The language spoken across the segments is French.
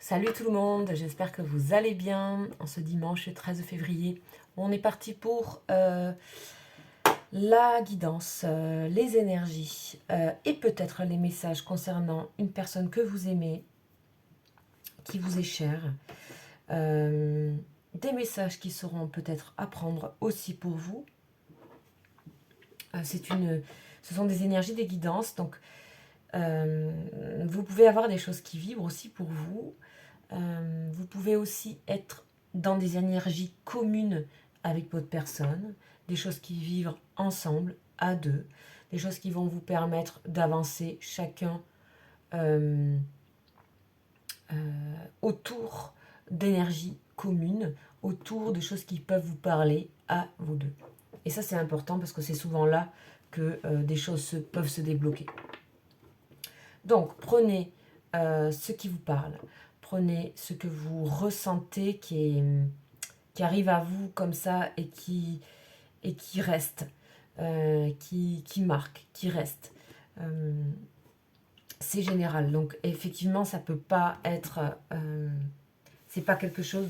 Salut tout le monde, j'espère que vous allez bien en ce dimanche 13 février. On est parti pour la guidance, les énergies et peut-être les messages concernant une personne que vous aimez, qui vous est chère. Des messages qui seront peut-être à prendre aussi pour vous. Ce sont des énergies, des guidances, donc vous pouvez avoir des choses qui vibrent aussi pour vous. Vous pouvez aussi être dans des énergies communes avec votre personne, des choses qui vivent ensemble, à deux, des choses qui vont vous permettre d'avancer chacun autour d'énergies communes, autour de choses qui peuvent vous parler à vous deux. Et ça, c'est important parce que c'est souvent là que des choses peuvent se débloquer. Donc, prenez ce qui vous parle, prenez ce que vous ressentez qui arrive à vous comme ça et qui reste, qui marque, qui reste. C'est général, donc effectivement, ça peut pas être... c'est pas quelque chose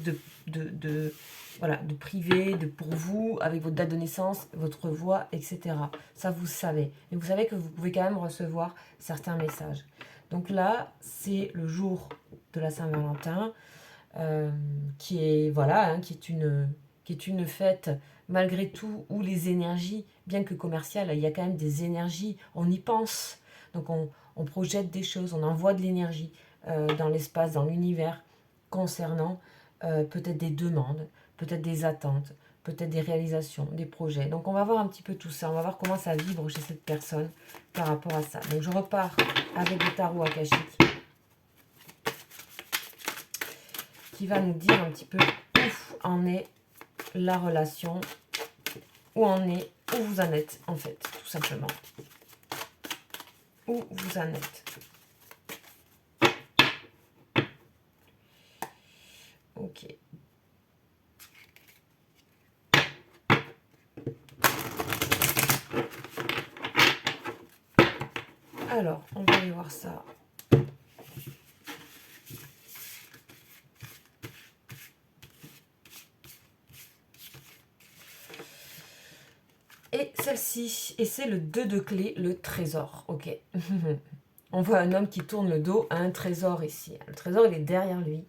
voilà, de privé, de pour vous, avec votre date de naissance, votre voix, etc. Ça, vous savez. Et vous savez que vous pouvez quand même recevoir certains messages. Donc là, c'est le jour de la Saint-Valentin, qui est, voilà, qui est une fête, malgré tout, où les énergies, bien que commerciales, il y a quand même des énergies, on y pense. Donc on projette des choses, on envoie de l'énergie dans l'espace, dans l'univers, concernant peut-être des demandes, peut-être des attentes, peut-être des réalisations, des projets. Donc on va voir un petit peu tout ça, on va voir comment ça vibre chez cette personne par rapport à ça. Donc je repars avec le tarot akashique qui va nous dire un petit peu où en est la relation, où vous en êtes en fait, tout simplement. Où vous en êtes. Ok. Alors, on va aller voir ça. Et celle-ci, et c'est le 2 de clé, le trésor. Ok. On voit un homme qui tourne le dos à un trésor ici. Le trésor, il est derrière lui.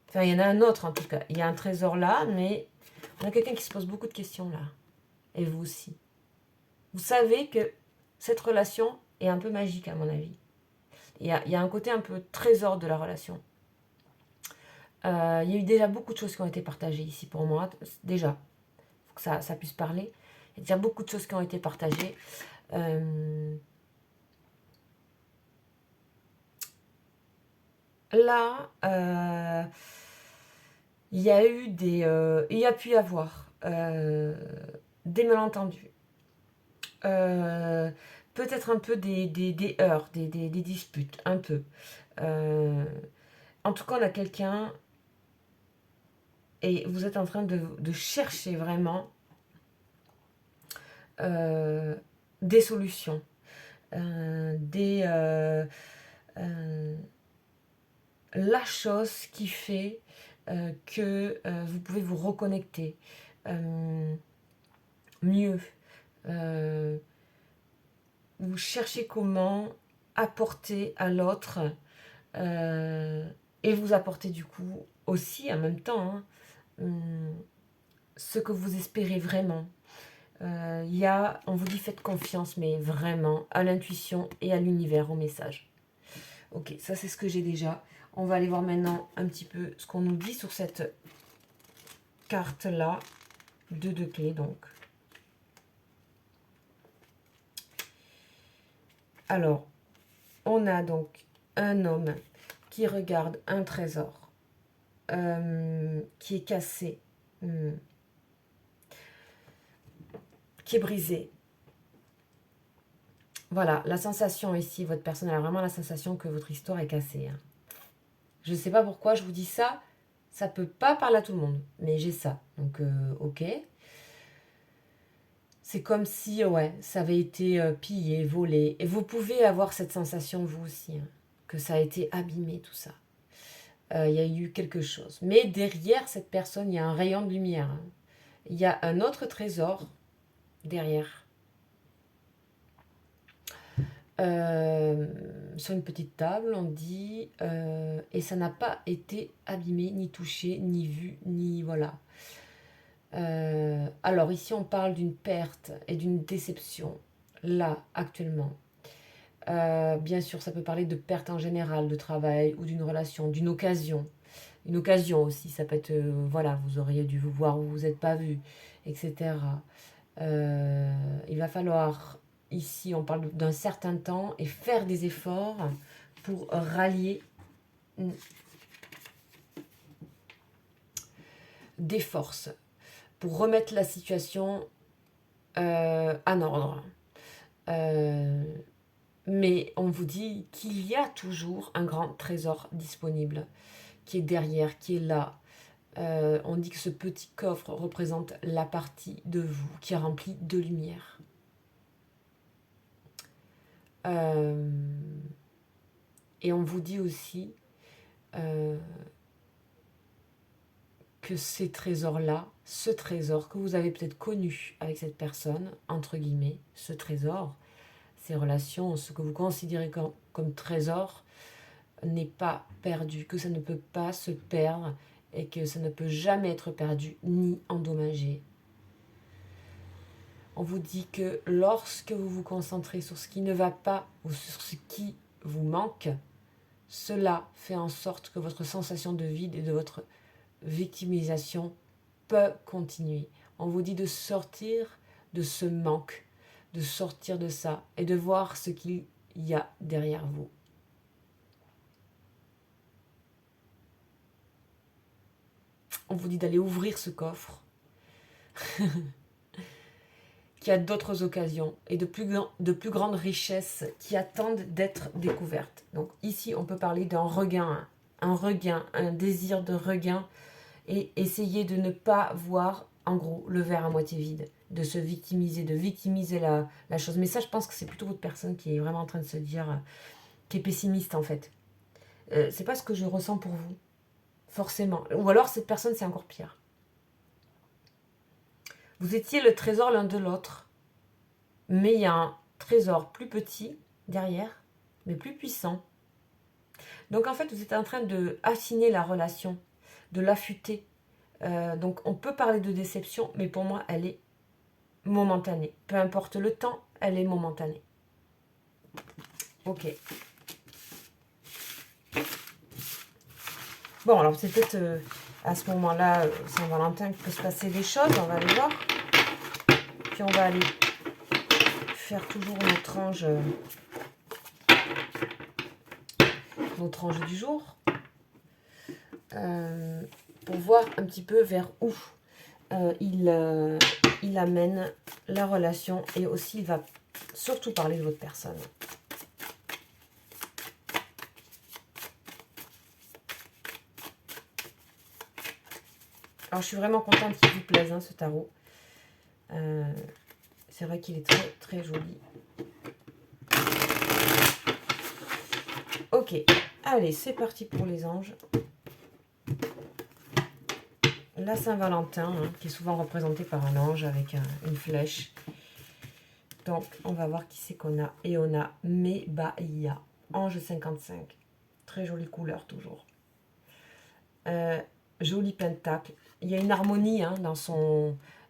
Enfin, il y en a un autre en tout cas. Il y a un trésor là, mais on a quelqu'un qui se pose beaucoup de questions là. Et vous aussi. Vous savez que cette relation est un peu magique à mon avis. Il y a un côté un peu trésor de la relation. Il y a eu déjà beaucoup de choses qui ont été partagées ici pour moi. Déjà, il faut que ça puisse parler. Il y a déjà beaucoup de choses qui ont été partagées. Là, il y a eu il y a pu y avoir des malentendus. Peut-être un peu des heurts, des disputes, un peu. En tout cas, on a quelqu'un et vous êtes en train de chercher vraiment des solutions, la chose qui fait que vous pouvez vous reconnecter mieux. Vous cherchez comment apporter à l'autre et vous apporter du coup aussi en même temps ce que vous espérez vraiment. On vous dit faites confiance, mais vraiment à l'intuition et à l'univers, au message. Ok, ça c'est ce que j'ai déjà. On va aller voir maintenant un petit peu ce qu'on nous dit sur cette carte-là. 2 de clés donc. Alors, on a donc un homme qui regarde un trésor qui est cassé, qui est brisé. Voilà, la sensation ici, votre personne a vraiment la sensation que votre histoire est cassée. Hein. Je ne sais pas pourquoi je vous dis ça, ça peut pas parler à tout le monde, mais j'ai ça. Donc, ok. C'est comme si, ouais, ça avait été pillé, volé. Et vous pouvez avoir cette sensation, vous aussi, hein, que ça a été abîmé, tout ça. Il y a eu quelque chose. Mais derrière cette personne, il y a un rayon de lumière. Hein. Il y a un autre trésor derrière. Sur une petite table, on dit et ça n'a pas été abîmé, ni touché, ni vu, ni voilà. Alors ici, on parle d'une perte et d'une déception, là, actuellement. Bien sûr, ça peut parler de perte en général, de travail ou d'une relation, d'une occasion. Une occasion aussi, ça peut être, voilà, vous auriez dû vous voir ou vous n'êtes pas vu, etc. Il va falloir, ici, on parle d'un certain temps et faire des efforts pour rallier des forces, pour remettre la situation en ordre. Mais on vous dit qu'il y a toujours un grand trésor disponible, qui est derrière, qui est là. On dit que ce petit coffre représente la partie de vous qui est remplie de lumière. Et on vous dit aussi que ces trésors-là, ce trésor que vous avez peut-être connu avec cette personne, entre guillemets, ce trésor, ces relations, ce que vous considérez comme trésor, n'est pas perdu, que ça ne peut pas se perdre et que ça ne peut jamais être perdu ni endommagé. On vous dit que lorsque vous vous concentrez sur ce qui ne va pas ou sur ce qui vous manque, cela fait en sorte que votre sensation de vide et de votre victimisation peut continuer. On vous dit de sortir de ce manque, de sortir de ça et de voir ce qu'il y a derrière vous. On vous dit d'aller ouvrir ce coffre qui a d'autres occasions et de plus grandes richesses qui attendent d'être découvertes. Donc ici, on peut parler d'un regain, un désir de regain et essayer de ne pas voir, en gros, le verre à moitié vide, de se victimiser, de victimiser la chose. Mais ça, je pense que c'est plutôt votre personne qui est vraiment en train de se dire, qui est pessimiste en fait. C'est pas ce que je ressens pour vous, forcément. Ou alors cette personne, c'est encore pire. Vous étiez le trésor l'un de l'autre, mais il y a un trésor plus petit derrière, mais plus puissant. Donc en fait, vous êtes en train de affiner la relation, de l'affûter. Donc on peut parler de déception, mais pour moi, elle est momentanée. Peu importe le temps, elle est momentanée. Ok. Bon, alors c'est peut-être à ce moment-là, Saint-Valentin, qu'il peut se passer des choses, on va aller voir. Puis on va aller faire toujours notre ange du jour. Pour voir un petit peu vers où il amène la relation et aussi il va surtout parler de votre personne. Alors je suis vraiment contente qu'il vous plaise ce tarot. C'est vrai qu'il est très très joli. Ok, allez, c'est parti pour les anges. La Saint-Valentin, qui est souvent représentée par un ange avec une flèche. Donc, on va voir qui c'est qu'on a. Et on a Mebaya, ange 55. Très jolie couleur, toujours. Joli pentacle. Il y a une harmonie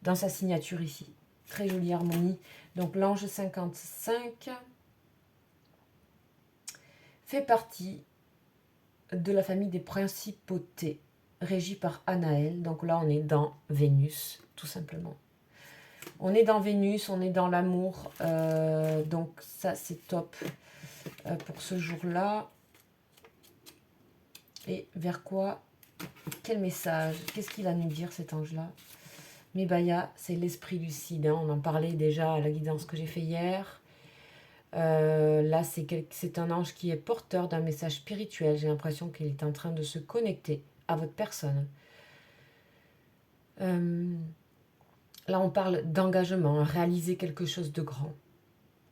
dans sa signature ici. Très jolie harmonie. Donc, l'ange 55 fait partie de la famille des principautés, régie par Anaël. Donc là, on est dans Vénus, tout simplement. On est dans Vénus, on est dans l'amour. Donc ça, c'est top pour ce jour-là. Et vers quoi? Quel message? Qu'est-ce qu'il va nous dire, cet ange-là? Mebaya, c'est l'esprit lucide. On en parlait déjà à la guidance que j'ai fait hier. Là, c'est un ange qui est porteur d'un message spirituel. J'ai l'impression qu'il est en train de se connecter à votre personne. Là, on parle d'engagement, réaliser quelque chose de grand.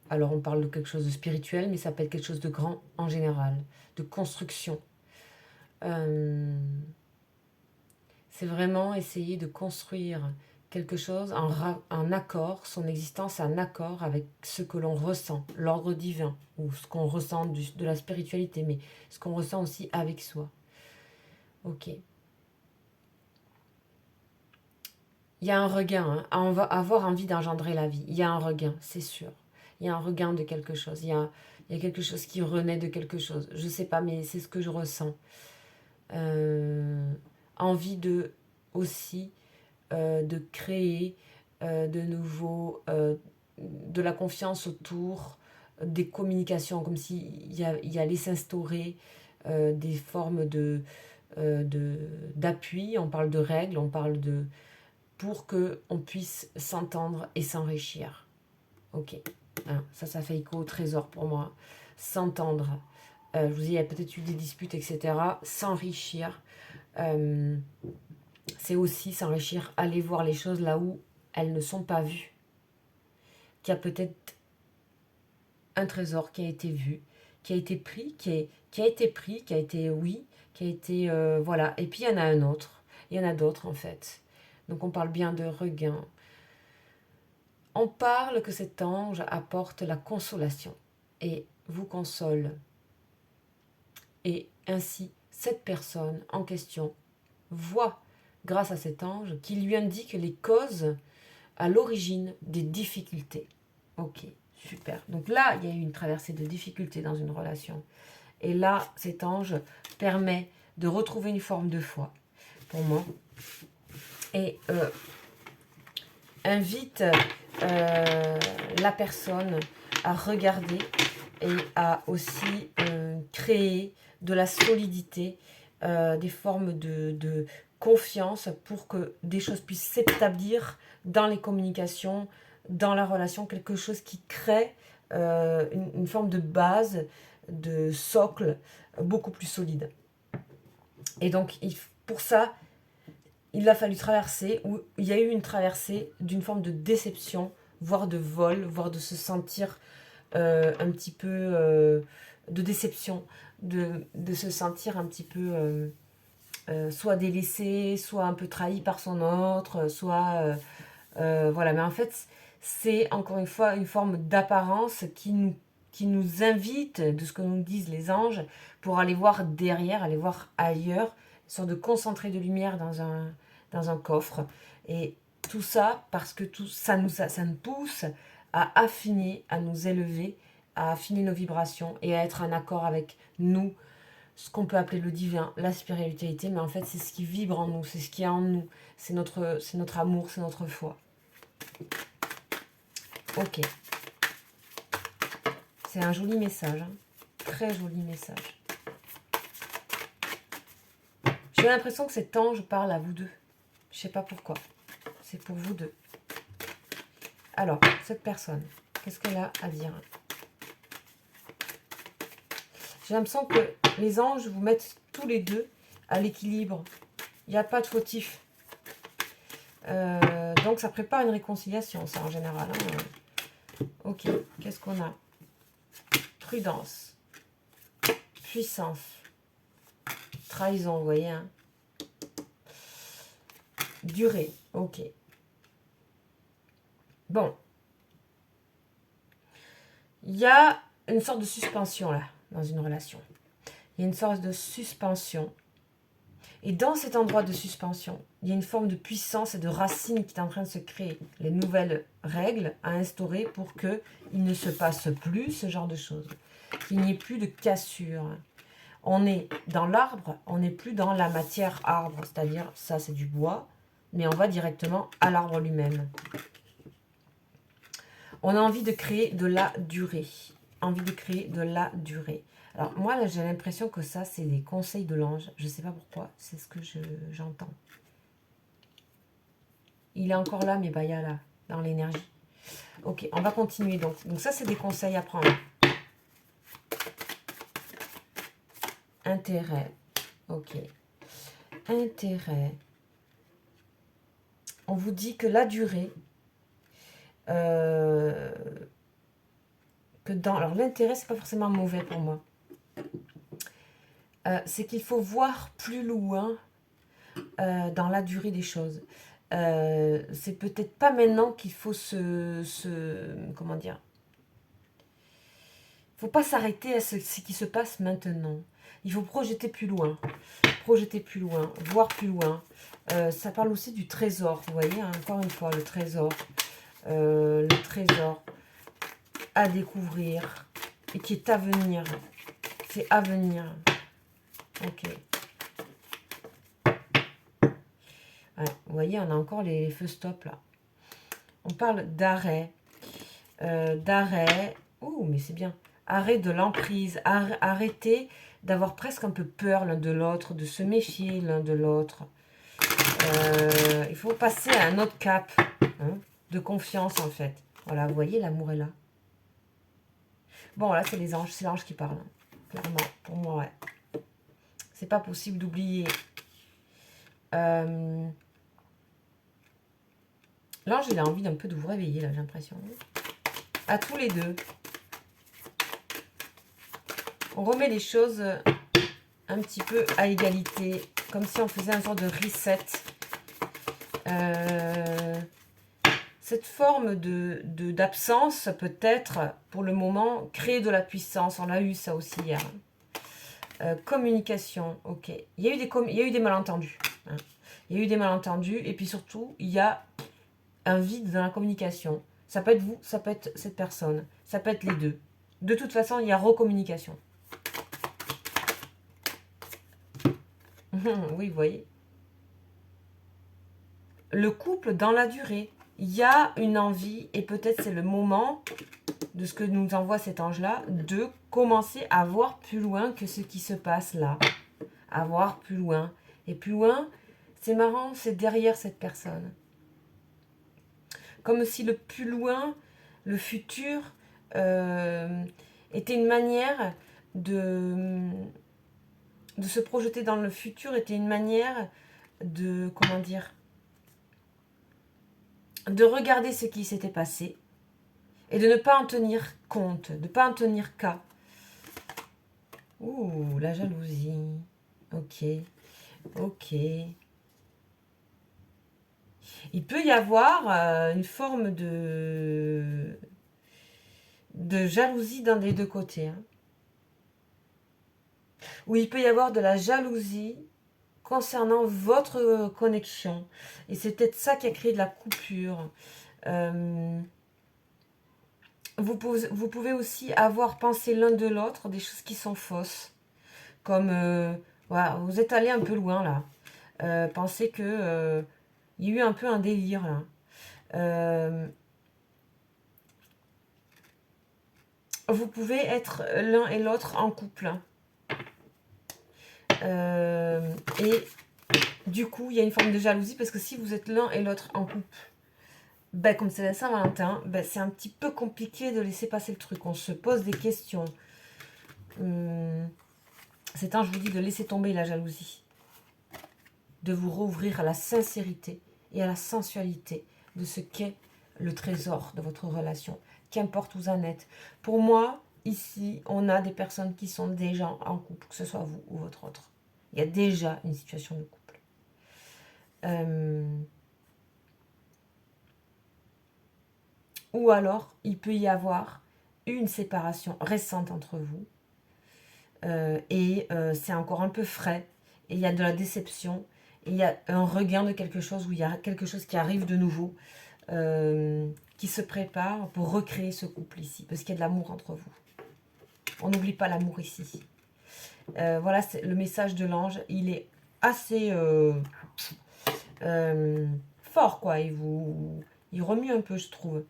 Alors, on parle de quelque chose de spirituel, mais ça peut être quelque chose de grand en général, de construction. C'est vraiment essayer de construire quelque chose en accord, son existence en accord avec ce que l'on ressent, l'ordre divin, ou ce qu'on ressent de la spiritualité, mais ce qu'on ressent aussi avec soi. Ok. Il y a un regain, hein. On va avoir envie d'engendrer la vie. Il y a un regain, c'est sûr. Il y a un regain de quelque chose. Il y a quelque chose qui renaît de quelque chose. Je ne sais pas, mais c'est ce que je ressens. Envie de aussi de créer de nouveau de la confiance autour des communications, comme s'il y allait s'instaurer des formes d'appui. On parle de règles, on parle de pour qu'on puisse s'entendre et s'enrichir. Ok, hein, ça fait écho au trésor pour moi. S'entendre. Je vous dis, il y a peut-être eu des disputes, etc. S'enrichir. C'est aussi s'enrichir, aller voir les choses là où elles ne sont pas vues. Qu'il y a peut-être un trésor qui a été vu, qui a été pris, qui a été pris, qui a été oui, qui a été... voilà. Et puis il y en a un autre. Il y en a d'autres en fait. Donc on parle bien de regain. On parle que cet ange apporte la consolation et vous console. Et ainsi, cette personne en question voit, grâce à cet ange, qui lui indique les causes à l'origine des difficultés. Ok, super. Donc là, il y a eu une traversée de difficultés dans une relation. Et là, cet ange permet de retrouver une forme de foi, pour moi. Et invite la personne à regarder et à aussi créer de la solidité, des formes de confiance pour que des choses puissent s'établir dans les communications, dans la relation, quelque chose qui crée une forme de base, de socle beaucoup plus solide. Et donc, pour ça, il a fallu traverser, ou il y a eu une traversée d'une forme de déception, voire de vol, voire de se sentir un petit peu de déception, de se sentir un petit peu soit délaissé, soit un peu trahi par son autre, soit... voilà, mais en fait, c'est encore une fois une forme d'apparence qui nous invite, de ce que nous disent les anges, pour aller voir derrière, aller voir ailleurs, une sorte de concentré de lumière dans un coffre. Et tout ça, parce que ça nous pousse à affiner, à nous élever, à affiner nos vibrations et à être en accord avec nous, ce qu'on peut appeler le divin, la spiritualité, mais en fait c'est ce qui vibre en nous, c'est ce qui est en nous, c'est notre amour, c'est notre foi. Ok. C'est un joli message, hein. Très joli message. J'ai l'impression que cet ange parle à vous deux. Je sais pas pourquoi. C'est pour vous deux. Alors, cette personne, qu'est-ce qu'elle a à dire? J'ai l'impression que les anges vous mettent tous les deux à l'équilibre. Il n'y a pas de fautif. Donc, ça prépare une réconciliation, ça, en général. Hein. Ok, qu'est-ce qu'on a? Prudence. Puissance. Trahison, vous voyez. Hein. Durée, ok. Bon. Il y a une sorte de suspension, là, dans une relation. Il y a une sorte de suspension. Et dans cet endroit de suspension, il y a une forme de puissance et de racine qui est en train de se créer. Les nouvelles règles à instaurer pour qu'il ne se passe plus ce genre de choses. Qu'il n'y ait plus de cassure. On est dans l'arbre, on n'est plus dans la matière arbre. C'est-à-dire, ça c'est du bois, mais on va directement à l'arbre lui-même. On a envie de créer de la durée. Envie de créer de la durée. Alors moi, là, j'ai l'impression que ça, c'est des conseils de l'ange. Je ne sais pas pourquoi, c'est ce que j'entends. Il est encore là, mais Baya, là, dans l'énergie. Ok, on va continuer donc. Donc ça, c'est des conseils à prendre. Intérêt. Ok. Intérêt. On vous dit que la durée... alors l'intérêt, c'est pas forcément mauvais pour moi. c'est qu'il faut voir plus loin dans la durée des choses. C'est peut-être pas maintenant qu'il faut comment dire, faut pas s'arrêter à ce qui se passe maintenant. Il faut projeter plus loin, voir plus loin. Ça parle aussi du trésor, vous voyez, hein, encore une fois, le trésor à découvrir et qui est à venir. C'est à venir. Ok. Ouais, vous voyez, on a encore les feux stop là. On parle d'arrêt. D'arrêt. Oh, mais c'est bien. Arrêt de l'emprise. Arrêter d'avoir presque un peu peur l'un de l'autre, de se méfier l'un de l'autre. Il faut passer à un autre cap, hein, de confiance en fait. Voilà, vous voyez, l'amour est là. Bon, là, c'est les anges, c'est l'ange qui parle. Hein. Clairement, pour moi, ouais. C'est pas possible d'oublier. L'ange, il a envie d'un peu de vous réveiller, là, j'ai l'impression. À tous les deux. On remet les choses un petit peu à égalité, comme si on faisait un genre de reset. Cette forme d'absence, peut-être, pour le moment, créer de la puissance. On l'a eu ça aussi hier. Communication, ok. Il y a eu des malentendus. Hein. Il y a eu des malentendus. Et puis surtout, il y a un vide dans la communication. Ça peut être vous, ça peut être cette personne. Ça peut être les deux. De toute façon, il y a recommunication. Oui, vous voyez. Le couple dans la durée. Il y a une envie, et peut-être c'est le moment de ce que nous envoie cet ange-là, de commencer à voir plus loin que ce qui se passe là. À voir plus loin. Et plus loin, c'est marrant, c'est derrière cette personne. Comme si le plus loin, le futur, était une manière de se projeter dans le futur, était une manière de, comment dire, de regarder ce qui s'était passé et de ne pas en tenir compte, de ne pas en tenir cas. Ouh, la jalousie. Ok, ok. Il peut y avoir une forme de jalousie d'un des deux côtés. Hein. Ou il peut y avoir de la jalousie concernant votre connexion. Et c'est peut-être ça qui a créé de la coupure. Vous pouvez aussi avoir pensé l'un de l'autre des choses qui sont fausses. Comme, voilà, vous êtes allé un peu loin là. Pensez que il y a eu un peu un délire là. Vous pouvez être l'un et l'autre en couple. Hein. Et du coup, il y a une forme de jalousie parce que si vous êtes l'un et l'autre en couple, ben, comme c'est la Saint-Valentin, ben, c'est un petit peu compliqué de laisser passer le truc. On se pose des questions. C'est temps, je vous dis, de laisser tomber la jalousie. De vous rouvrir à la sincérité et à la sensualité de ce qu'est le trésor de votre relation. Qu'importe où vous en êtes. Pour moi, ici, on a des personnes qui sont déjà en couple, que ce soit vous ou votre autre. Il y a déjà une situation de couple. Ou alors, il peut y avoir une séparation récente entre vous. Et c'est encore un peu frais. Et il y a de la déception. Et il y a un regain de quelque chose, où il y a quelque chose qui arrive de nouveau, qui se prépare pour recréer ce couple ici. Parce qu'il y a de l'amour entre vous. On n'oublie pas l'amour ici. Voilà, c'est le message de l'ange. Il est assez fort, quoi. Il remue un peu, je trouve.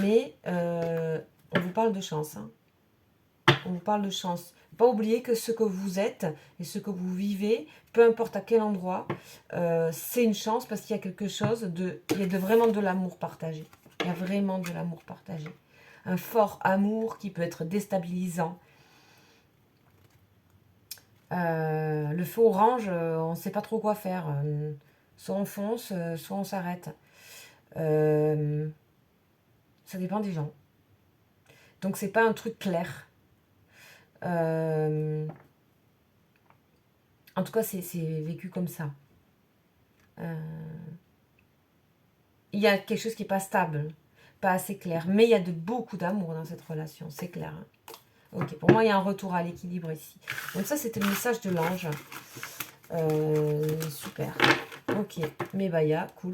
Mais on vous parle de chance. Hein. On vous parle de chance. Pas oublier que ce que vous êtes et ce que vous vivez, peu importe à quel endroit, c'est une chance parce qu'il y a quelque chose de... Il y a vraiment de l'amour partagé. Il y a vraiment de l'amour partagé. Un fort amour qui peut être déstabilisant. Le feu orange, on ne sait pas trop quoi faire. Soit on fonce, soit on s'arrête. Ça dépend des gens. Donc c'est pas un truc clair. En tout cas, c'est vécu comme ça. Il y a quelque chose qui n'est pas stable, pas assez clair. Mais il y a beaucoup d'amour dans cette relation, c'est clair. Ok, pour moi, il y a un retour à l'équilibre ici. Donc ça, c'était le message de l'ange. Super. Ok, Mebaya, cool.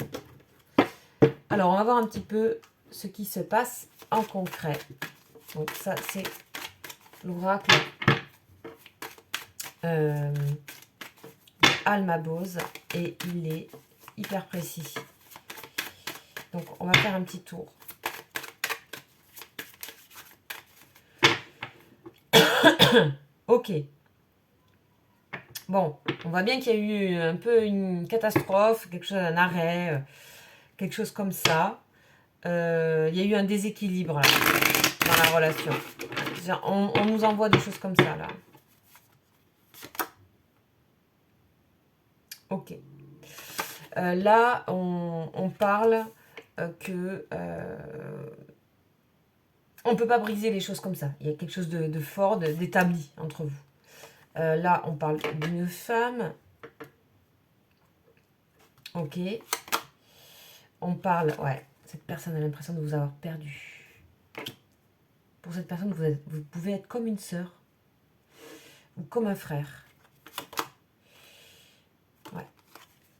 Alors, on va voir un petit peu ce qui se passe en concret. Donc ça, c'est l'oracle Almabose. Et il est hyper précis. Donc, on va faire un petit tour. Ok. Bon, on voit bien qu'il y a eu un peu une catastrophe, quelque chose, un arrêt, quelque chose comme ça. Il y a eu un déséquilibre là, dans la relation. On nous envoie des choses comme ça là. Ok. Là, on parle que on ne peut pas briser les choses comme ça. Il y a quelque chose de fort, d'établi entre vous. Là, on parle d'une femme. Ok. On parle, ouais, cette personne a l'impression de vous avoir perdu. Pour cette personne, vous pouvez être comme une sœur ou comme un frère. Ouais.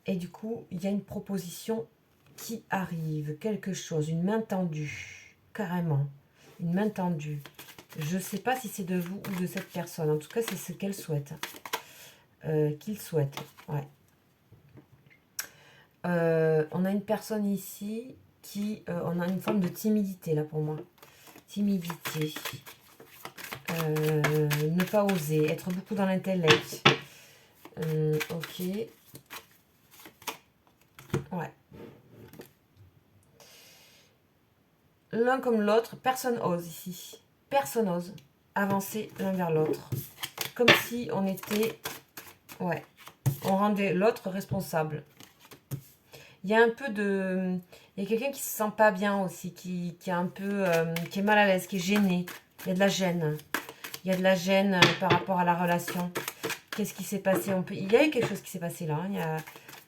Et du coup, il y a une proposition qui arrive, quelque chose, une main tendue, carrément, une main tendue. Je ne sais pas si c'est de vous ou de cette personne. En tout cas, c'est ce qu'elle souhaite. Qu'il souhaite, ouais. On a une personne ici qui... on a une forme de timidité, là, pour moi. Timidité. Ne pas oser. Être beaucoup dans l'intellect. Ok. Ouais. L'un comme l'autre, personne ose ici. Personne ose avancer l'un vers l'autre. Comme si on était... Ouais. On rendait l'autre responsable. Il y a un peu de... Il y a quelqu'un qui se sent pas bien aussi, qui est un peu... qui est mal à l'aise, qui est gêné. Il y a de la gêne. Il y a de la gêne par rapport à la relation. Qu'est-ce qui s'est passé? Il y a eu quelque chose qui s'est passé là.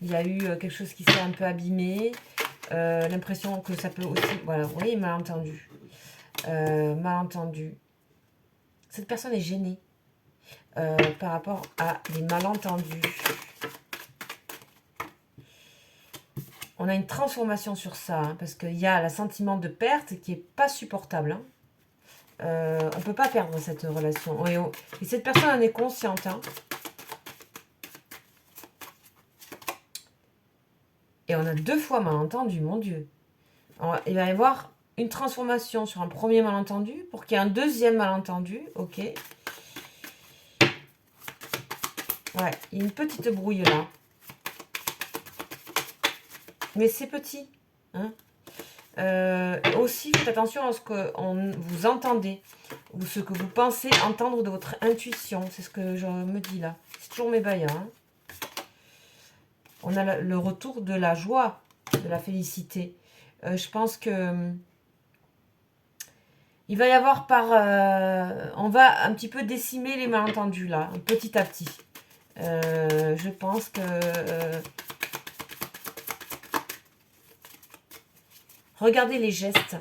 Il y a eu quelque chose qui s'est un peu abîmé. L'impression que ça peut aussi... Voilà, vous voyez, malentendu. Malentendu. Cette personne est gênée par rapport à des malentendus. On a une transformation sur ça, hein, parce qu'il y a le sentiment de perte qui n'est pas supportable. Hein. On ne peut pas perdre cette relation. Et cette personne en est consciente. Hein. Et on a 2 fois malentendu, mon Dieu. Alors, il va y avoir une transformation sur un premier malentendu pour qu'il y ait un deuxième malentendu. Ok. Ouais, il y a une petite brouille là. Mais c'est petit. Hein. Aussi, faites attention à ce que vous entendez ou ce que vous pensez entendre de votre intuition. C'est ce que je me dis là. C'est toujours mes bails. Hein. On a le retour de la joie, de la félicité. Je pense que il va y avoir on va un petit peu décimer les malentendus là, petit à petit. Je pense que... regardez les gestes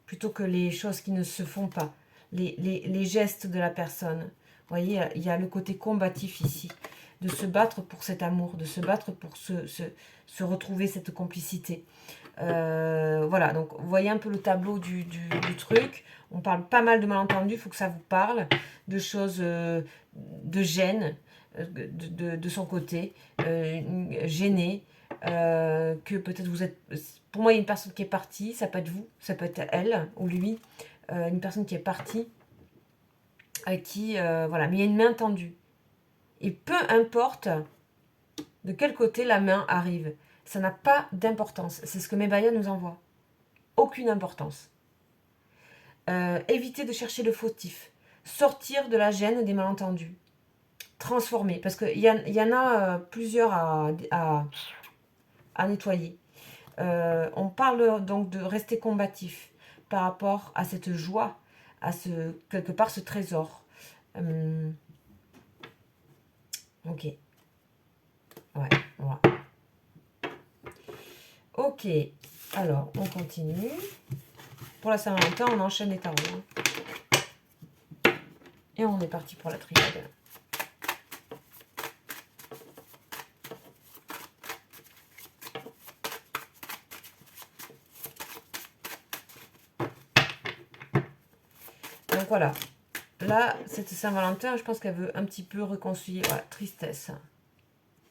plutôt que les choses qui ne se font pas. Les gestes de la personne. Vous voyez, il y a le côté combatif ici. De se battre pour cet amour, de se battre pour se retrouver cette complicité. Voilà, donc vous voyez un peu le tableau du truc. On parle pas mal de malentendus, il faut que ça vous parle. De choses de gêne de son côté, gêné. Que peut-être vous êtes... Pour moi, il y a une personne qui est partie, ça peut être vous, ça peut être elle ou lui. Une personne qui est partie, voilà, mais il y a une main tendue. Et peu importe de quel côté la main arrive, ça n'a pas d'importance. C'est ce que Mebaya nous envoie. Aucune importance. Évitez de chercher le fautif. Sortir de la gêne des malentendus. Transformer. Parce qu'il y en a plusieurs à nettoyer. On parle donc de rester combatif par rapport à cette joie, à quelque part ce trésor. Ok. Ouais, voilà. Ok, alors on continue. Pour la Saint-Valentin, on enchaîne les tarots. Et on est parti pour la triade. Donc voilà. Là, cette Saint-Valentin, je pense qu'elle veut un petit peu réconcilier. Voilà, tristesse.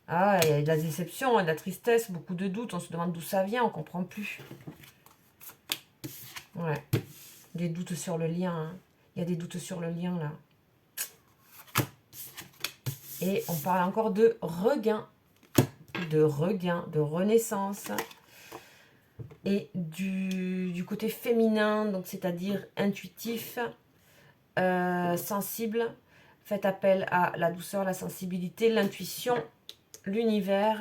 Ah, il y a de la déception, de la tristesse, beaucoup de doutes. On se demande d'où ça vient, on ne comprend plus. Ouais. Des doutes sur le lien. Hein. Il y a des doutes sur le lien, là. Et on parle encore de regain, de renaissance. Et du côté féminin, donc c'est-à-dire intuitif, sensible. Faites appel à la douceur, la sensibilité, l'intuition, l'univers.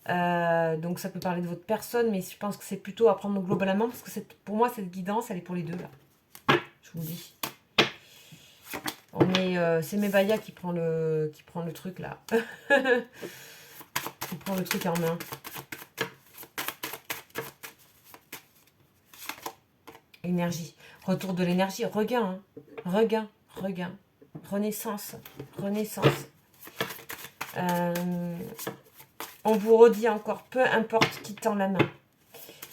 Donc ça peut parler de votre personne, mais je pense que c'est plutôt à prendre globalement, parce que pour moi, cette guidance, elle est pour les deux, là. Je vous le dis. C'est Mebaya qui prend le truc, là. Qui prend le truc en main. Énergie. Retour de l'énergie. Regain. Hein. Regain. Renaissance. On vous redit encore, peu importe qui tend la main.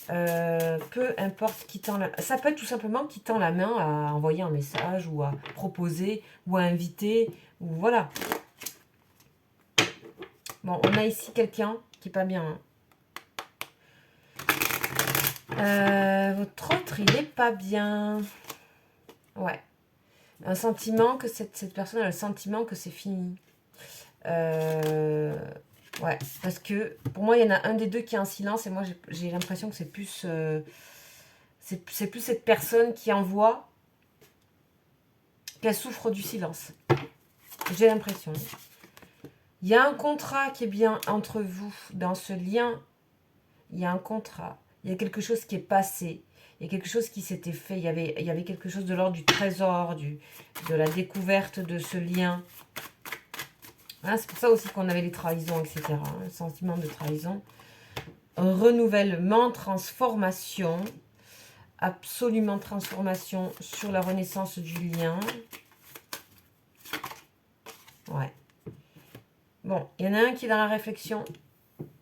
Peu importe qui tend la main. Ça peut être tout simplement qui tend la main à envoyer un message ou à proposer ou à inviter. Ou voilà. Bon, on a ici quelqu'un qui est pas bien. Hein. Votre autre, il est pas bien. Ouais. Un sentiment que cette personne a le sentiment que c'est fini. Ouais, parce que pour moi, il y en a un des deux qui est en silence et moi, j'ai l'impression que c'est plus, c'est plus cette personne qui envoie qu'elle souffre du silence. J'ai l'impression. Il y a un contrat qui est bien entre vous dans ce lien. Il y a un contrat. Il y a quelque chose qui est passé. Il y a quelque chose qui s'était fait. Il y avait quelque chose de l'ordre du trésor, de la découverte de ce lien. Hein, c'est pour ça aussi qu'on avait les trahisons, etc. Un sentiment de trahison. Un renouvellement, transformation. Absolument transformation sur la renaissance du lien. Ouais. Bon, il y en a un qui est dans la réflexion.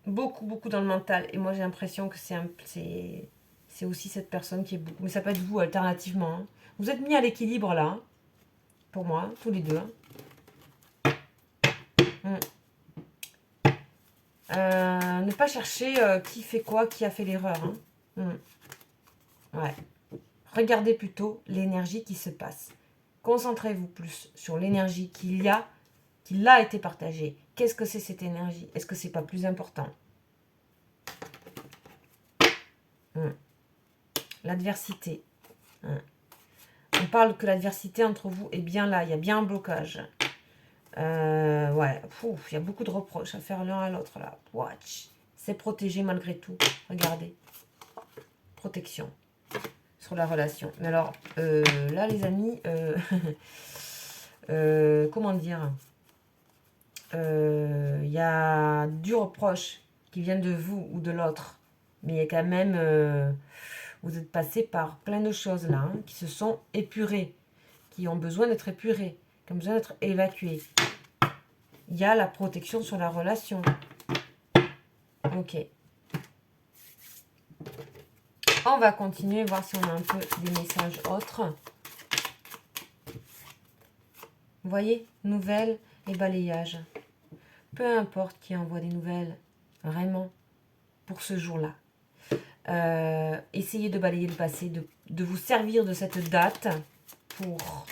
Beaucoup dans le mental. Et moi, j'ai l'impression que c'est aussi cette personne qui est beaucoup... Mais ça peut être vous, alternativement. Hein. Vous êtes mis à l'équilibre, là. Hein, pour moi, tous les deux. Hein. Ne pas chercher qui fait quoi, qui a fait l'erreur. Hein. Ouais. Regardez plutôt l'énergie qui se passe. Concentrez-vous plus sur l'énergie qu'il a été partagée. Qu'est-ce que c'est cette énergie? Est-ce que c'est pas plus important? L'adversité. On parle que l'adversité entre vous est bien là. Il y a bien un blocage. Ouais, il y a beaucoup de reproches à faire l'un à l'autre là. Watch. C'est protégé malgré tout. Regardez. Protection sur la relation. Mais alors, là les amis, comment dire, il y a du reproche qui vient de vous ou de l'autre. Mais il y a quand même, vous êtes passé par plein de choses là, hein, qui se sont épurées, qui ont besoin d'être épurées, qui ont besoin d'être évacuées. Il y a la protection sur la relation. Ok. On va continuer, voir si on a un peu des messages autres. Vous voyez, nouvelles et balayage. Peu importe qui envoie des nouvelles, vraiment, pour ce jour-là. Essayez de balayer le passé, de vous servir de cette date pour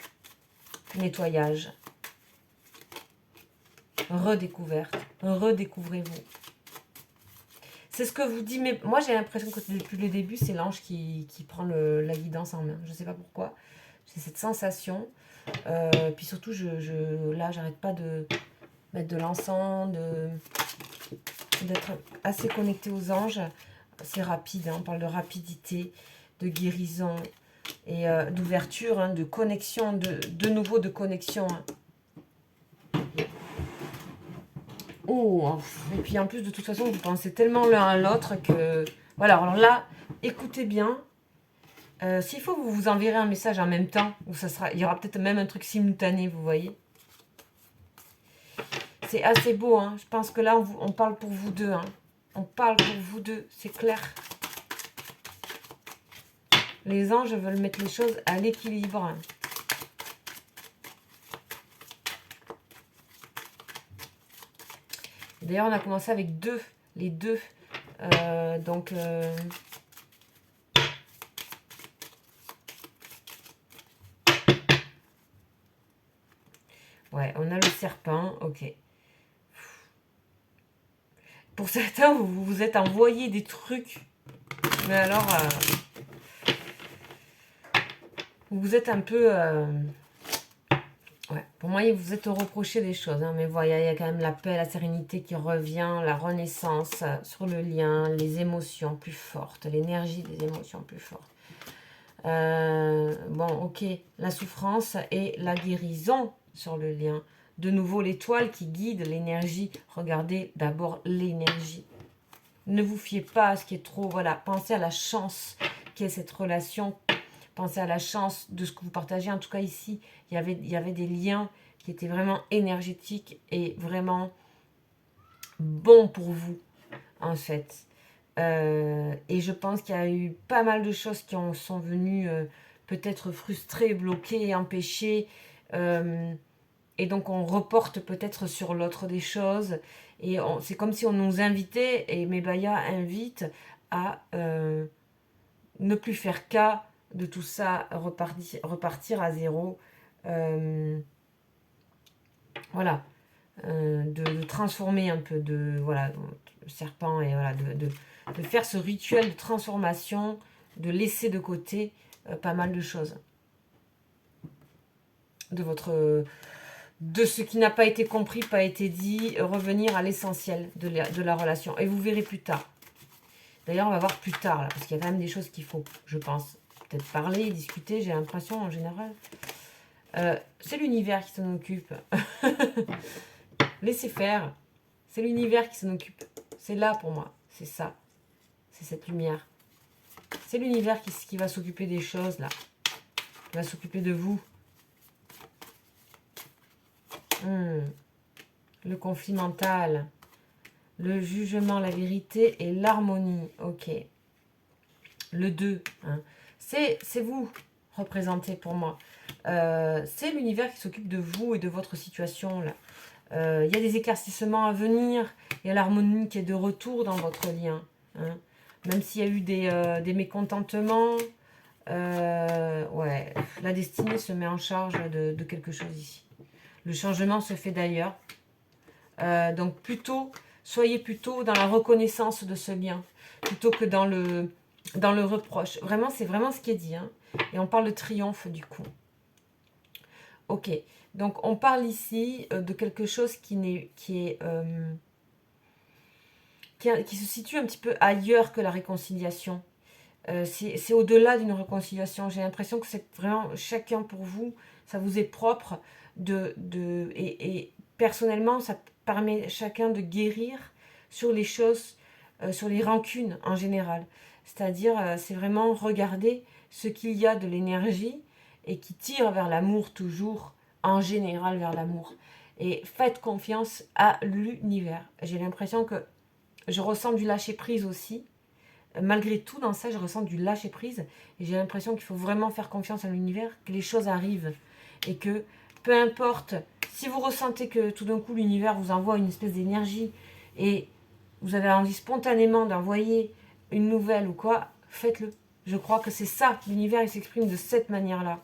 nettoyage. Redécouverte. Redécouvrez-vous. C'est ce que vous dit, mais moi j'ai l'impression que depuis le début, c'est l'ange qui prend la guidance en main. Je ne sais pas pourquoi. J'ai cette sensation. Puis surtout, là, j'arrête pas de mettre de l'encens, d'être assez connectée aux anges. C'est rapide, hein, on parle de rapidité, de guérison et d'ouverture, hein, de connexion, de nouveau de connexion. Hein. Oh, et puis en plus, de toute façon, vous pensez tellement l'un à l'autre que... Voilà, alors là, écoutez bien. S'il faut, vous vous enverrez un message en même temps, ou ça sera, il y aura peut-être même un truc simultané, vous voyez. C'est assez beau, hein. Je pense que là, on parle pour vous deux. Hein. On parle pour vous deux, c'est clair. Les anges veulent mettre les choses à l'équilibre. Hein. D'ailleurs, on a commencé avec deux, les deux. Donc, ouais, on a le serpent, ok. Pour certains, vous vous êtes envoyé des trucs. Mais alors, vous vous êtes un peu... ouais, pour moi, vous vous êtes reproché des choses. Hein, mais voilà, il y a quand même la paix, la sérénité qui revient, la renaissance sur le lien, les émotions plus fortes, l'énergie des émotions plus fortes. Bon, ok, la souffrance et la guérison sur le lien. De nouveau, l'étoile qui guide l'énergie. Regardez d'abord l'énergie. Ne vous fiez pas à ce qui est trop. Voilà, pensez à la chance qu'est cette relation. Pensez à la chance de ce que vous partagez. En tout cas, ici, il y avait des liens qui étaient vraiment énergétiques et vraiment bons pour vous, en fait. Et je pense qu'il y a eu pas mal de choses qui sont venues peut-être frustrer, bloquer, empêcher. Et donc, on reporte peut-être sur l'autre des choses. Et c'est comme si on nous invitait, et Mebaya invite à ne plus faire cas de tout ça, repartir à zéro. Voilà. De transformer un peu voilà, le serpent et voilà, de faire ce rituel de transformation, de laisser de côté pas mal de choses. De ce qui n'a pas été compris, pas été dit, revenir à l'essentiel de la relation. Et vous verrez plus tard. D'ailleurs, on va voir plus tard, là, parce qu'il y a quand même des choses qu'il faut, je pense, peut-être parler, discuter, j'ai l'impression en général. C'est l'univers qui s'en occupe. Laissez faire. C'est l'univers qui s'en occupe. C'est là pour moi. C'est ça. C'est cette lumière. C'est l'univers qui va s'occuper des choses, là. Qui va s'occuper de vous. Le conflit mental. Le jugement, la vérité et l'harmonie. Ok. Le 2. Hein. C'est vous représenté pour moi. C'est l'univers qui s'occupe de vous et de votre situation, là. Il y a des éclaircissements à venir. Il y a l'harmonie qui est de retour dans votre lien. Hein. Même s'il y a eu des mécontentements. Ouais, la destinée se met en charge de quelque chose ici. Le changement se fait d'ailleurs. Donc soyez plutôt dans la reconnaissance de ce lien. Plutôt que dans le reproche. Vraiment, c'est vraiment ce qui est dit. Hein. Et on parle de triomphe du coup. Ok. Donc, on parle ici de quelque chose qui se situe un petit peu ailleurs que la réconciliation. C'est au-delà d'une réconciliation. J'ai l'impression que c'est vraiment chacun pour vous, ça vous est propre. Et personnellement, ça permet chacun de guérir sur les choses, sur les rancunes en général. C'est-à-dire, c'est vraiment regarder ce qu'il y a de l'énergie et qui tire vers l'amour toujours, en général vers l'amour. Et faites confiance à l'univers. J'ai l'impression que je ressens du lâcher-prise aussi. Malgré tout, dans ça, je ressens du lâcher-prise. Et j'ai l'impression qu'il faut vraiment faire confiance à l'univers, que les choses arrivent. Et que, peu importe, si vous ressentez que tout d'un coup, l'univers vous envoie une espèce d'énergie et vous avez envie spontanément d'envoyer une nouvelle ou quoi, faites-le. Je crois que c'est ça, l'univers, il s'exprime de cette manière-là.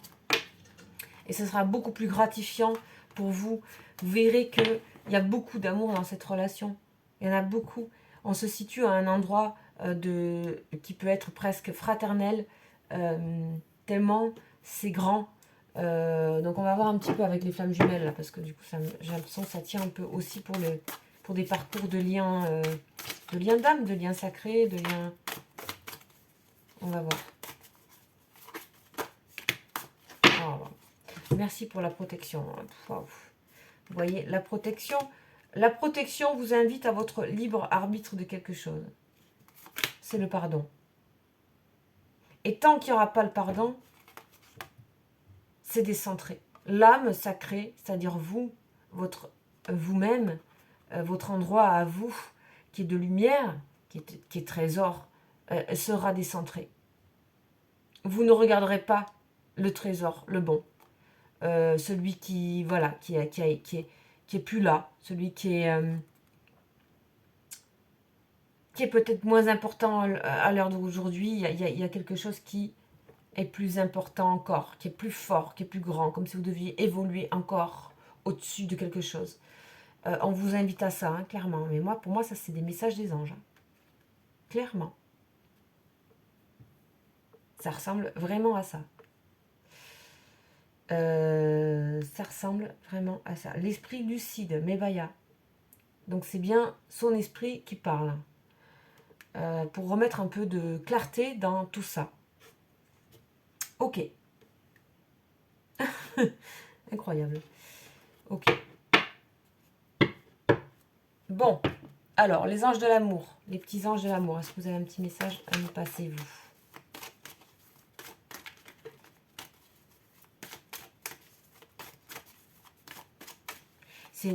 Et ce sera beaucoup plus gratifiant pour vous. Vous verrez qu'il y a beaucoup d'amour dans cette relation. Il y en a beaucoup. On se situe à un endroit qui peut être presque fraternel, tellement c'est grand. Donc on va voir un petit peu avec les flammes jumelles, là, parce que du coup j'ai l'impression que ça tient un peu aussi pour des parcours de liens d'âme, de liens sacrés, de liens... On va voir. Oh, merci pour la protection. Vous voyez, la protection, La protection vous invite à votre libre arbitre de quelque chose. C'est le pardon. Et tant qu'il n'y aura pas le pardon, c'est décentré. L'âme sacrée, c'est-à-dire vous, vous-même, votre endroit à vous, qui est de lumière, qui est trésor, sera décentré. Vous ne regarderez pas le trésor, le bon. Celui qui, voilà, qui est plus là, celui qui est peut-être moins important à l'heure d'aujourd'hui. Il y a quelque chose qui est plus important encore, qui est plus fort, qui est plus grand, comme si vous deviez évoluer encore au-dessus de quelque chose. On vous invite à ça, hein, clairement. Mais pour moi, ça, c'est des messages des anges. Hein. Clairement. Ça ressemble vraiment à ça. Ça ressemble vraiment à ça. L'esprit lucide, Mebaya. Donc, c'est bien son esprit qui parle. Pour remettre un peu de clarté dans tout ça. Ok. Incroyable. Ok. Bon. Alors, les anges de l'amour. Les petits anges de l'amour. Est-ce que vous avez un petit message à nous passer, vous?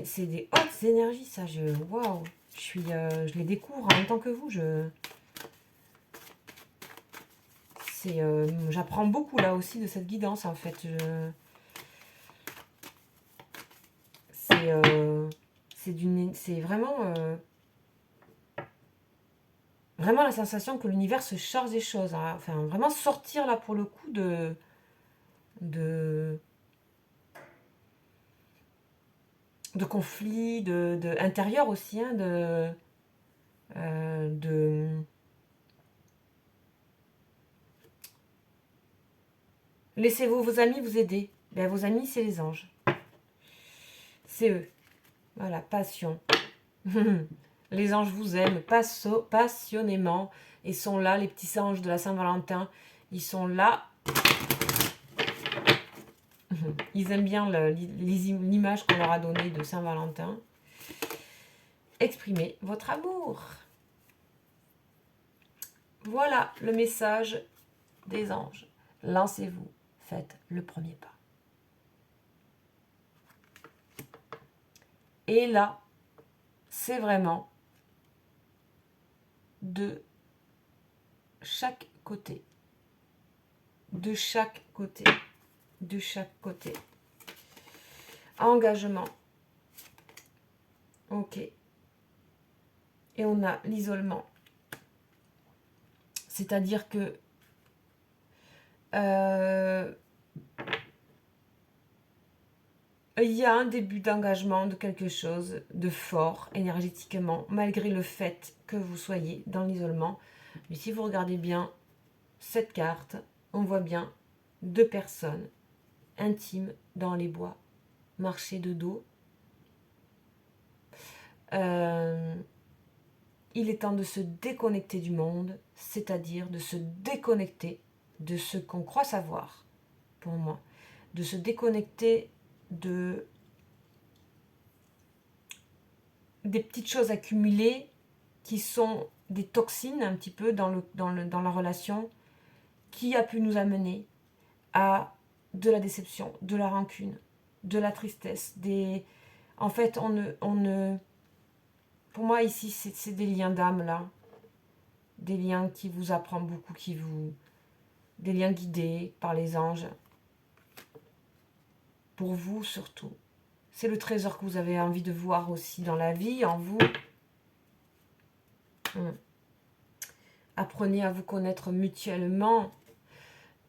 C'est des hautes énergies, ça. Waouh. Je les découvre en même temps que vous. J'apprends beaucoup là aussi de cette guidance en fait. C'est vraiment vraiment la sensation que l'univers se charge des choses. Hein. Enfin, vraiment sortir là pour le coup de conflits, intérieur aussi, hein, laissez-vous vos amis vous aider. Ben, vos amis, c'est les anges. C'est eux. Voilà, passion. Les anges vous aiment passionnément et sont là, les petits anges de la Saint-Valentin. Ils sont là. Ils aiment bien l'image qu'on leur a donnée de Saint-Valentin. Exprimez votre amour. Voilà le message des anges. Lancez-vous, faites le premier pas. Et là, c'est vraiment de chaque côté. De chaque côté. De chaque côté. Engagement. Ok. Et on a l'isolement. C'est-à-dire que il y a un début d'engagement de quelque chose de fort énergétiquement, malgré le fait que vous soyez dans l'isolement. Mais si vous regardez bien cette carte, on voit bien 2 personnes intimes dans les bois, marcher de dos. Il est temps de se déconnecter du monde, c'est-à-dire de se déconnecter de ce qu'on croit savoir, pour moi, de se déconnecter des petites choses accumulées qui sont des toxines un petit peu dans la relation, qui a pu nous amener à de la déception, de la rancune, de la tristesse. En fait, pour moi ici, c'est des liens d'âme là, des liens qui vous apprennent beaucoup, des liens guidés par les anges. Pour vous surtout. C'est le trésor que vous avez envie de voir aussi dans la vie, en vous. Apprenez à vous connaître mutuellement,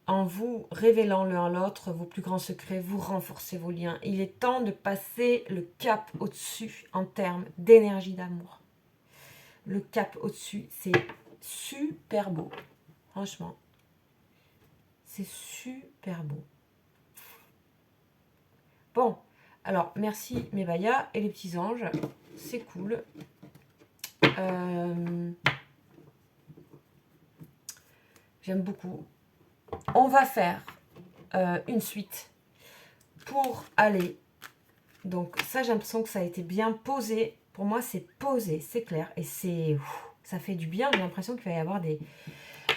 en vous révélant l'un à l'autre vos plus grands secrets, vous renforcez vos liens. Il est temps de passer le cap au-dessus en termes d'énergie d'amour. Le cap au-dessus, c'est super beau. Franchement, c'est super beau. Bon, alors, merci Mebaya et les petits anges. C'est cool. J'aime beaucoup. On va faire une suite pour aller. Donc ça, j'ai l'impression que ça a été bien posé pour moi, c'est posé, c'est clair. Et ça fait du bien. J'ai l'impression qu'il va y avoir des...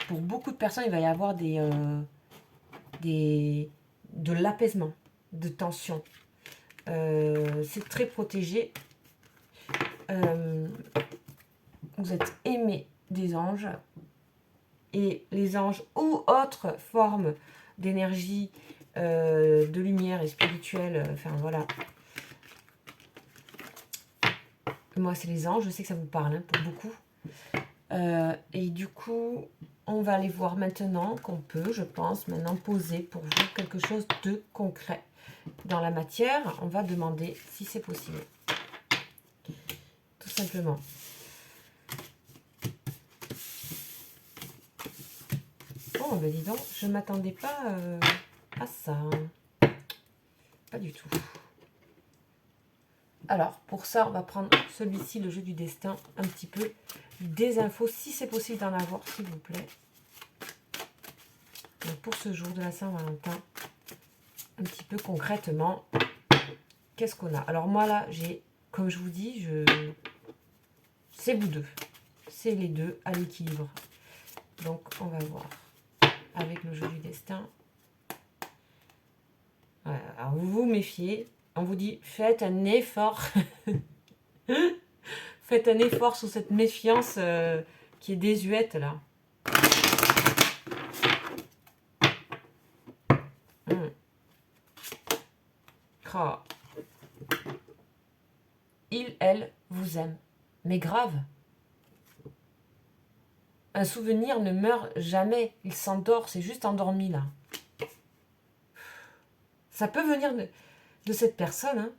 Pour beaucoup de personnes, il va y avoir de l'apaisement, de tension. C'est très protégé. Vous êtes aimé des anges. Et les anges ou autres formes d'énergie, de lumière et spirituelle, enfin voilà. Moi, c'est les anges, je sais que ça vous parle pour beaucoup. Et du coup, on va aller voir maintenant qu'on peut, je pense, maintenant poser pour vous quelque chose de concret. Dans la matière, on va demander si c'est possible. Tout simplement. Oh, ben dis donc, je ne m'attendais pas à ça. Pas du tout. Alors, pour ça, on va prendre celui-ci, le jeu du destin, un petit peu des infos, si c'est possible d'en avoir, s'il vous plaît. Donc, pour ce jour de la Saint-Valentin, un petit peu concrètement, qu'est-ce qu'on a? Alors moi, là, j'ai, comme je vous dis, c'est vous deux. C'est les deux à l'équilibre. Donc, on va voir avec le jeu du destin. Voilà. Alors, vous vous méfiez. On vous dit, faites un effort. Faites un effort sur cette méfiance qui est désuète, là. Oh. Il, elle, vous aime. Mais grave. Un souvenir ne meurt jamais. Il s'endort, c'est juste endormi, là. Ça peut venir de cette personne, hein.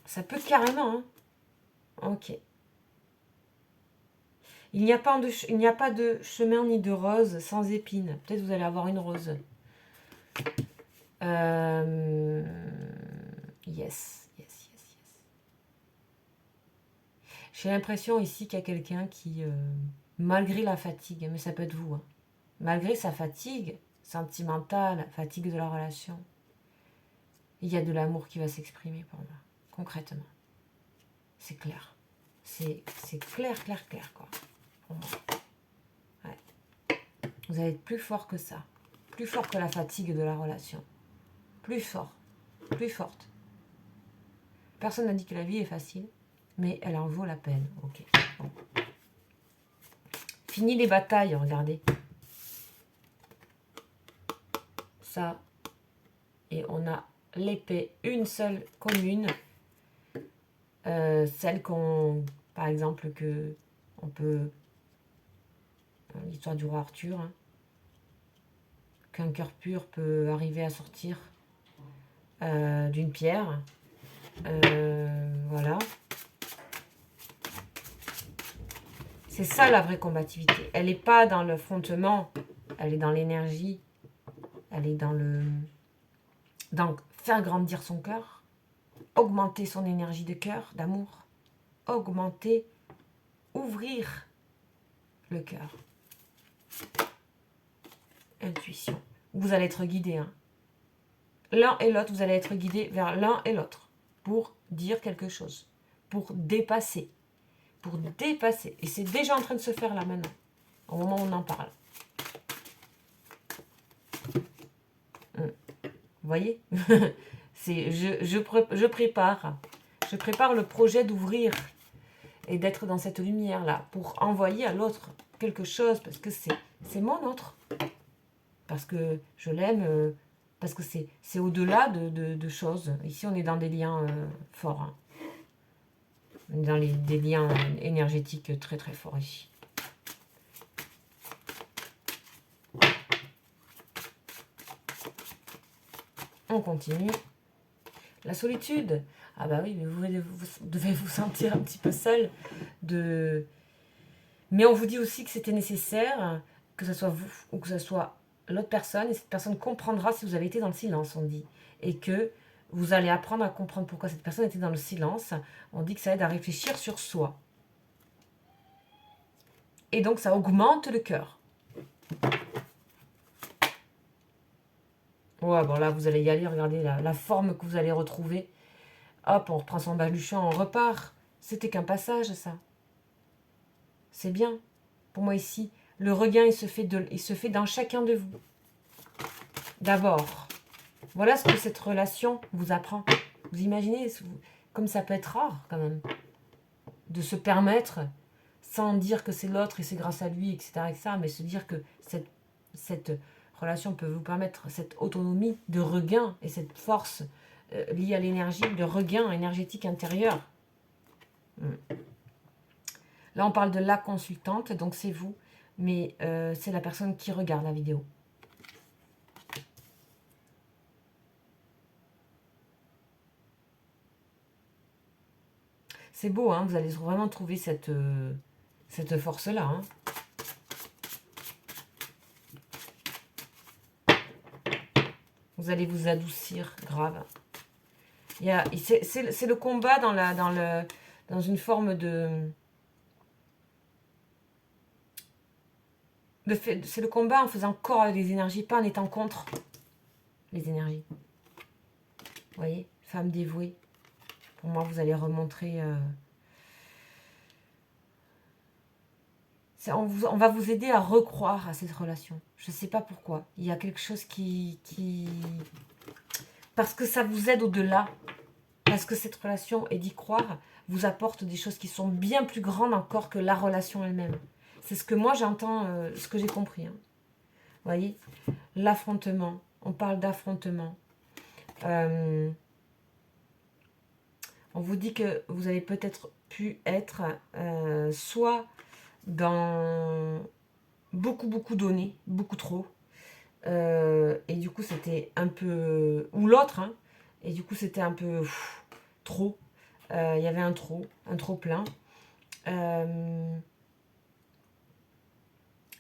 Ça peut carrément, hein. Ok. Il n'y a pas de chemin ni de rose sans épines. Peut-être vous allez avoir une rose. Yes. J'ai l'impression ici qu'il y a quelqu'un qui, malgré la fatigue, mais ça peut être vous, hein, malgré sa fatigue sentimentale, fatigue de la relation, il y a de l'amour qui va s'exprimer pour moi, concrètement. C'est clair. C'est clair, quoi. Pour moi. Ouais. Vous allez être plus fort que ça. Plus fort que la fatigue de la relation. Plus fort. Plus forte. Personne n'a dit que la vie est facile, mais elle en vaut la peine. Ok. Bon. Fini les batailles, regardez. Ça. Et on a l'épée, une seule commune. Celle qu'on, par exemple, que on peut, l'histoire du roi Arthur, hein, qu'un cœur pur peut arriver à sortir d'une pierre. Voilà. C'est ça la vraie combativité. Elle n'est pas dans l'affrontement, elle est dans l'énergie, elle est dans faire grandir son cœur, augmenter son énergie de cœur, d'amour, augmenter, ouvrir le cœur. Intuition. Vous allez être guidé. Hein. L'un et l'autre, vous allez être guidé vers l'un et l'autre pour dire quelque chose, pour dépasser. Et c'est déjà en train de se faire là maintenant, au moment où on en parle. Vous voyez. Je prépare le projet d'ouvrir et d'être dans cette lumière-là pour envoyer à l'autre quelque chose, parce que c'est mon autre. Parce que je l'aime, parce que c'est au-delà de choses. Ici, on est dans des liens forts. Hein. On est dans des liens énergétiques très très forts ici. On continue. La solitude. Ah bah oui, mais vous devez vous sentir un petit peu seul. Mais on vous dit aussi que c'était nécessaire, que ce soit vous ou que ce soit l'autre personne, et cette personne comprendra si vous avez été dans le silence, on dit. Et que vous allez apprendre à comprendre pourquoi cette personne était dans le silence. On dit que ça aide à réfléchir sur soi. Et donc ça augmente le cœur. Ouais, bon là, vous allez y aller, regardez la forme que vous allez retrouver. Hop, on reprend son baluchon, on repart. C'était qu'un passage, ça. C'est bien. Pour moi, ici, le regain, il se fait dans chacun de vous. D'abord, voilà ce que cette relation vous apprend. Vous imaginez, comme ça peut être rare, quand même, de se permettre, sans dire que c'est l'autre et c'est grâce à lui, etc., mais se dire que cette relation peut vous permettre cette autonomie de regain et cette force liée à l'énergie, de regain énergétique intérieur. Là, on parle de la consultante, donc c'est vous, mais c'est la personne qui regarde la vidéo. C'est beau, hein, vous allez vraiment trouver cette force-là. Hein. Vous allez vous adoucir, grave. C'est le combat dans une forme c'est le combat en faisant corps avec les énergies, pas en étant contre les énergies. Vous voyez, femme dévouée. Pour moi, vous allez remontrer... on va vous aider à recroire à cette relation. Je ne sais pas pourquoi. Il y a quelque chose qui... Parce que ça vous aide au-delà. Parce que cette relation, et d'y croire, vous apporte des choses qui sont bien plus grandes encore que la relation elle-même. C'est ce que moi j'entends, ce que j'ai compris. Hein. Vous voyez, l'affrontement. On parle d'affrontement. On vous dit que vous avez peut-être pu être soit dans beaucoup donné, beaucoup trop. Et du coup, c'était un peu... Ou l'autre, hein. Et du coup, c'était un peu trop. Il y avait un trop plein.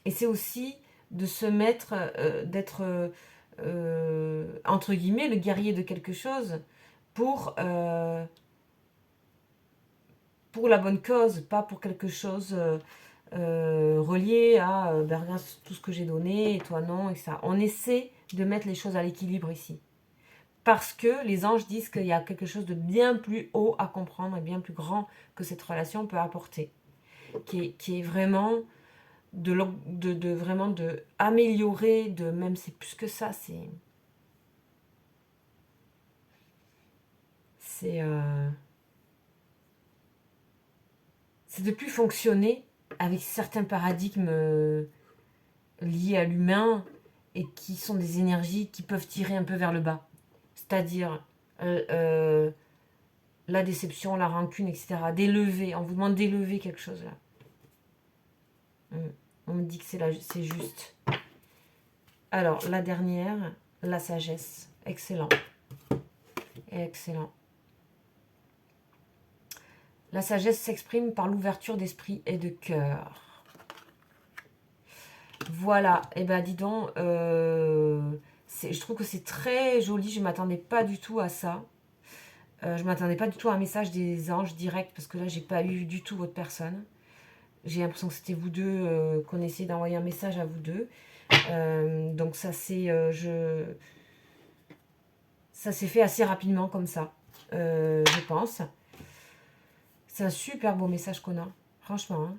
Et c'est aussi de se mettre, d'être, entre guillemets, le guerrier de quelque chose pour la bonne cause, pas pour quelque chose relié à ben, regarde tout ce que j'ai donné et toi non, et ça. On essaie de mettre les choses à l'équilibre ici. Parce que les anges disent qu'il y a quelque chose de bien plus haut à comprendre et bien plus grand que cette relation peut apporter. Qui est vraiment vraiment de améliorer, de même c'est plus que ça, c'est de plus fonctionner avec certains paradigmes liés à l'humain et qui sont des énergies qui peuvent tirer un peu vers le bas. C'est-à-dire la déception, la rancune, etc. D'élever, on vous demande d'élever quelque chose là. On me dit que c'est juste. Alors, la dernière, la sagesse. Excellent. Excellent. La sagesse s'exprime par l'ouverture d'esprit et de cœur. Voilà. Et ben, dis donc, je trouve que c'est très joli. Je ne m'attendais pas du tout à ça. Je ne m'attendais pas du tout à un message des anges direct, parce que là, j'ai pas eu du tout votre personne. J'ai l'impression que c'était vous deux, qu'on essayait d'envoyer un message à vous deux. Donc ça c'est ça s'est fait assez rapidement comme ça, je pense. C'est un super beau message qu'on a, franchement. Hein.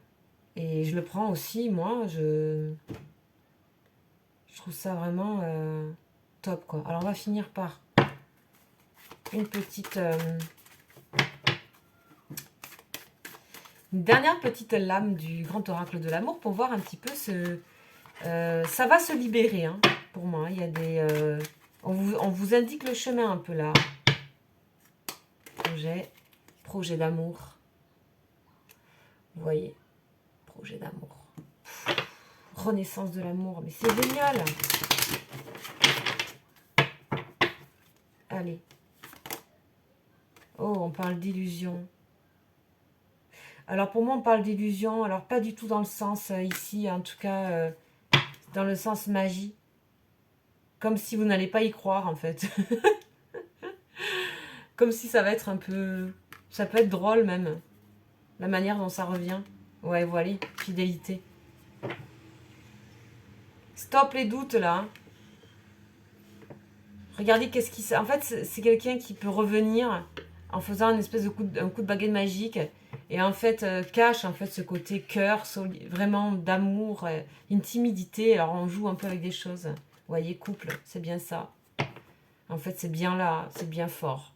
Et je le prends aussi, moi, je trouve ça vraiment top, quoi. Alors on va finir par une petite... une dernière petite lame du grand oracle de l'amour pour voir un petit peu ce... ça va se libérer, hein, pour moi. Il y a des... on vous indique le chemin un peu là. Projet d'amour. Vous voyez, projet d'amour. Renaissance de l'amour, mais c'est génial. Allez. Oh, on parle d'illusion. Alors pour moi, on parle d'illusion. Alors pas du tout dans le sens ici, en tout cas, dans le sens magie. Comme si vous n'allez pas y croire, en fait. Comme si ça va être un peu... Ça peut être drôle, même. La manière dont ça revient. Ouais, voilà, fidélité. Stop les doutes, là. Regardez qu'est-ce qui... En fait, c'est quelqu'un qui peut revenir en faisant une espèce de un coup de baguette magique et en fait cache en fait ce côté cœur, vraiment d'amour, intimidité. Alors on joue un peu avec des choses. Vous voyez, couple, c'est bien ça. En fait, c'est bien là, c'est bien fort.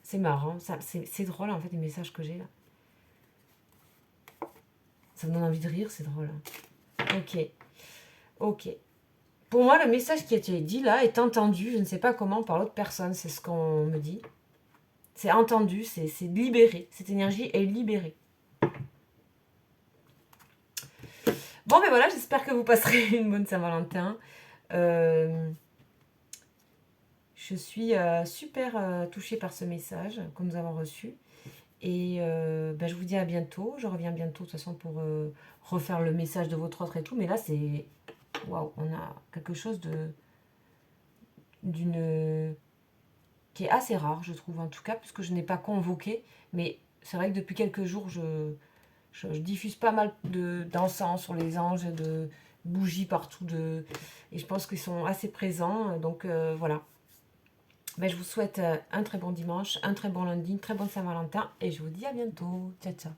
C'est marrant, c'est drôle en fait les messages que j'ai là. Ça me donne envie de rire, c'est drôle. Ok, ok. Pour moi, le message qui a été dit là est entendu, je ne sais pas comment, par l'autre personne, c'est ce qu'on me dit. C'est entendu, c'est libéré. Cette énergie est libérée. Bon, ben voilà, j'espère que vous passerez une bonne Saint-Valentin. Je suis super touchée par ce message que nous avons reçu. Et ben, je vous dis à bientôt. Je reviens bientôt de toute façon pour refaire le message de votre autre et tout. Mais là, c'est... Waouh, on a quelque chose d'une... qui est assez rare, je trouve, en tout cas, puisque je n'ai pas convoqué. Mais c'est vrai que depuis quelques jours, je diffuse pas mal d'encens sur les anges, de bougies partout. Et je pense qu'ils sont assez présents. Donc voilà. Ben, je vous souhaite un très bon dimanche, un très bon lundi, une très bonne Saint-Valentin. Et je vous dis à bientôt. Ciao, ciao.